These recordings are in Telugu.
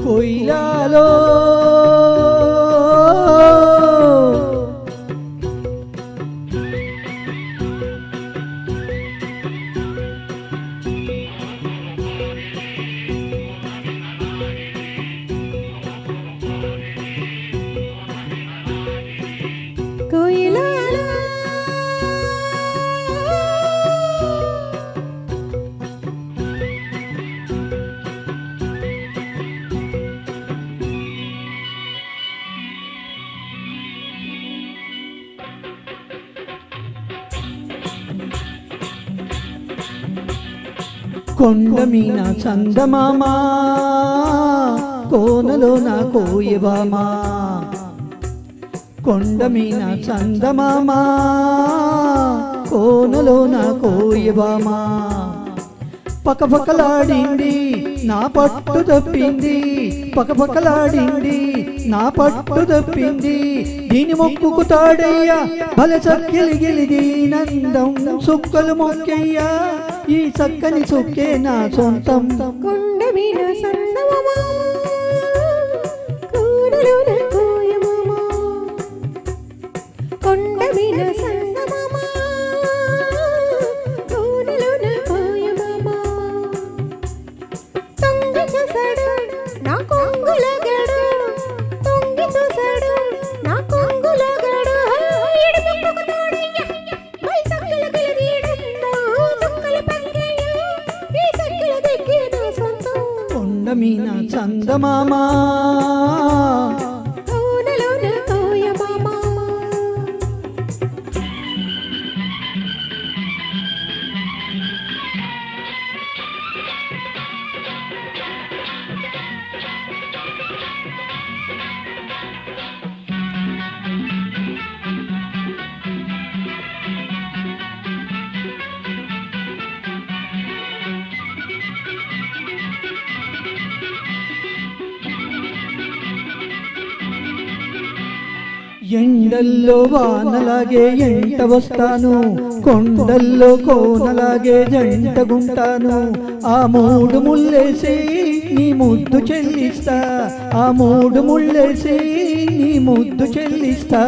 కొయిలాలో కొండ మీన చందమామ కోనలో నా కోయబామా కొండ మీన చందమామ కోనలో నా కోయబామా పకపకలాడింది నా పట్టు తప్పింది పకపకలాడింది నా పట్టు తప్పింది దీని మొక్కుకు తాడయ్యా బల చక్కెలి గిలిది నందం సుక్కలు మొక్కయ్యా ఈ చక్కని చుక్కే నా సొంతం కొండ మీద చందమామ కోనలో నా కోయమామ కొండ మీద చందమామ కోనలో నా కోయమామ తొంగి చూసాడు నా కొంగులగాడు తొంగి చూసాడు నా కొంగులగాడు ఈడు మొక్కుకు తాడయ్యా బై చక్కల గిలిదీడందా చుక్కల పక్కయ్యా ఈ చక్కల దిక్కి నా సొంతం కొండ మీన చందమామ కోనలో నా కోయమామ ఎండల్లో వానలాగే ఎంట వస్తాను కొండల్లో కోనలాగే జంటగుంటాను ఆ మూడు ముళ్ళేసి నీ ముద్దు చెల్లిస్తా ఆ మూడు ముళ్ళేసి నీ ముద్దు చెల్లిస్తా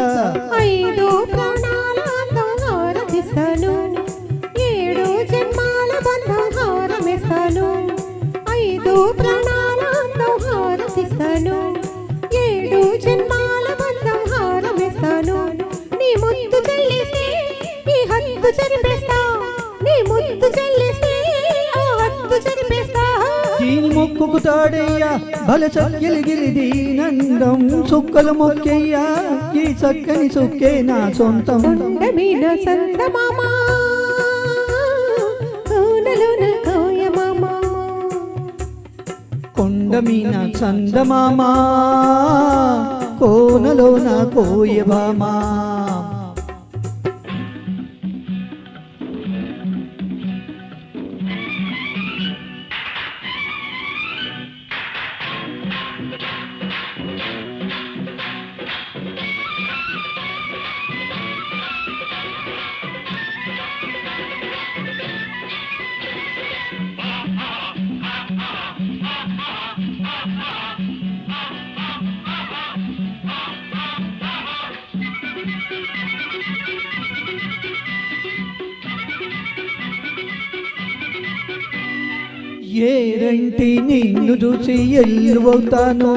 ఐదు ప్రాణాల అందం హారతిస్తాను ఏడు జన్మాల బంధం హారమిస్తాను ఐదు ప్రాణాల అందం హారతిస్తాను ఏడు జన్మాల బంధం హారమిస్తాను నీ ముద్దు చెల్లిస్తే ఈ హద్దు చెరిపేస్తా నీ ముద్దు చెల్లిస్తే ఆ హద్దు చెరిపేస్తా దీని మొక్కుకు తాడయ్యా బల చక్కెలి గిలిది నందం సుక్కలు మొక్కయ్యా ఈ చక్కని చుక్కే నా సొంతం కొండ మీద చందమామ కోనలో నా కోయమామ కొండ మీన చందమామ కోనలో నా కోయబామా ఏరంటి నిన్ను చూసి ఎల్లువవుతాను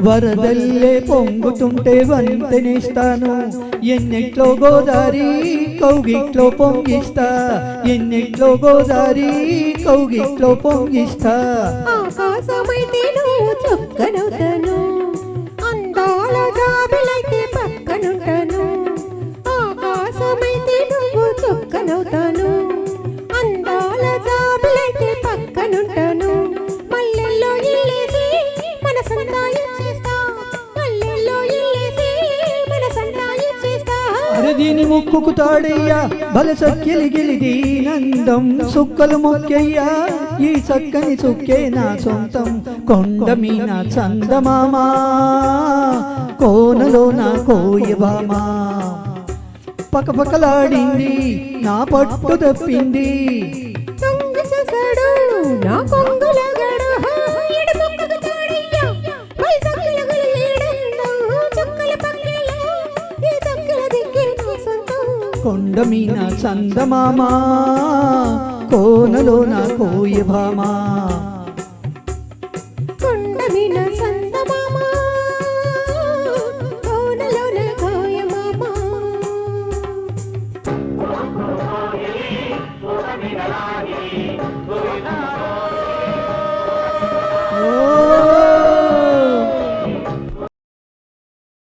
వరదల్లే పొంగుతుంటే వంతెనిస్తాను ఎన్నెట్లో గోదారి కౌగిట్లో పొంగిస్తా ఎన్నెట్లో గోదారి కౌగిట్లో పొంగిస్తా ఆకాశమైతే నువ్వు చుక్కనవుతాను అందాల జాబిలైతే పక్కనుంటాను ఆకాశమైతే నువ్వు చుక్కనవుతాను అందాల జాబిలైతే పక్కనుంటాను మల్లెల్లో ఇల్లేసి మనసంతా ఇచ్చేస్తా మల్లెల్లో ఇల్లేసి మనసంతా ఇచ్చేస్తా అరే దీని ముక్కుకు తాడయ్యా బల చక్కెలి గిలిది నందం సుక్కలు మొక్కయ్యా ఈ చక్కని చుక్కే నా సొంతం కొండ మీన చందమామ కోనలో నా కోయబామా పకపకలాడింది నా పట్టు తప్పింది తొంగి చూసాడు నా కొంగులగాడు ఈడు మొక్కుకు తాడయ్యా కొండ మీన చందమామ కోనలో నా కోయ భామ కొండ మీద